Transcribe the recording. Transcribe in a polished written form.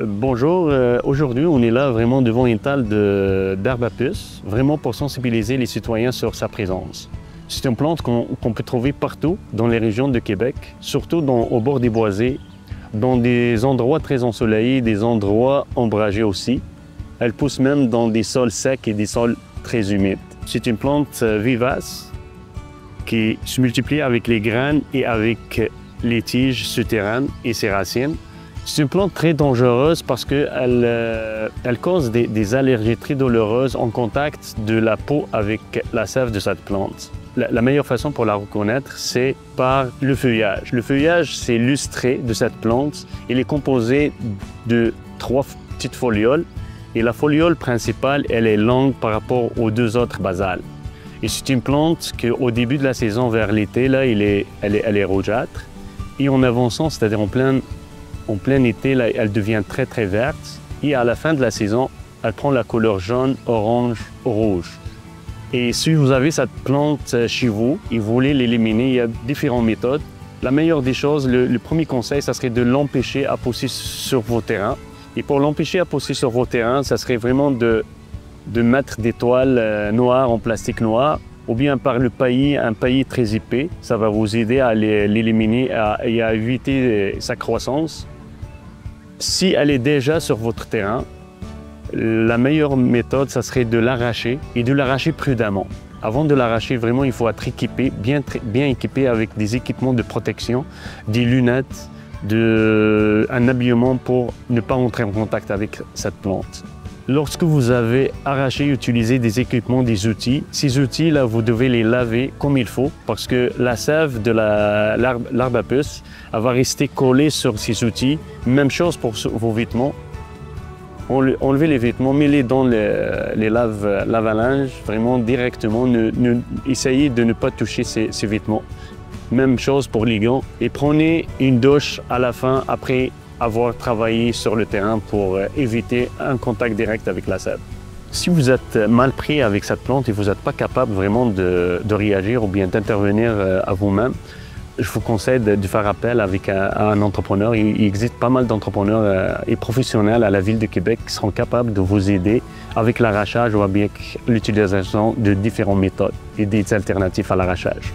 Bonjour, aujourd'hui on est là vraiment devant une talle d'herbe à puce, vraiment pour sensibiliser les citoyens sur sa présence. C'est une plante qu'on peut trouver partout dans les régions de Québec, surtout au bord des boisés, dans des endroits très ensoleillés, des endroits ombragés aussi. Elle pousse même dans des sols secs et des sols très humides. C'est une plante vivace qui se multiplie avec les graines et avec les tiges souterraines et ses racines. C'est une plante très dangereuse parce qu'elle cause des allergies très douloureuses en contact de la peau avec la sève de cette plante. La meilleure façon pour la reconnaître, c'est par le feuillage. Le feuillage, c'est lustré de cette plante. Il est composé de 3 petites folioles et la foliole principale, elle est longue par rapport aux 2 autres basales. Et c'est une plante qu'au début de la saison, vers l'été, là, elle est rougeâtre. Et en avançant, c'est-à-dire en plein été, là, elle devient très très verte. Et à la fin de la saison, elle prend la couleur jaune, orange, rouge. Et si vous avez cette plante chez vous et vous voulez l'éliminer, il y a différentes méthodes. La meilleure des choses, le premier conseil, ça serait de l'empêcher à pousser sur vos terrains. Et pour l'empêcher à pousser sur vos terrains, ça serait vraiment de mettre des toiles noires en plastique noir ou bien par un paillis très épais. Ça va vous aider à l'éliminer et à éviter sa croissance. Si elle est déjà sur votre terrain, la meilleure méthode, ça serait de l'arracher et de l'arracher prudemment. Avant de l'arracher, vraiment, il faut être équipé, bien équipé avec des équipements de protection, des lunettes, un habillement pour ne pas entrer en contact avec cette plante. Lorsque vous avez arraché et utilisé des équipements, des outils, ces outils-là, vous devez les laver comme il faut parce que la sève de l'arbre à puce, elle va rester collée sur ces outils. Même chose pour vos vêtements. Enlevez les vêtements, mettez-les dans les lave-linge, vraiment directement. Essayez de ne pas toucher ces vêtements. Même chose pour les gants. Et prenez une douche à la fin après avoir travaillé sur le terrain pour éviter un contact direct avec la sève. Si vous êtes mal pris avec cette plante et vous n'êtes pas capable vraiment de réagir ou bien d'intervenir à vous-même, je vous conseille de faire appel à un entrepreneur. Il existe pas mal d'entrepreneurs et professionnels à la Ville de Québec qui seront capables de vous aider avec l'arrachage ou avec l'utilisation de différentes méthodes et des alternatives à l'arrachage.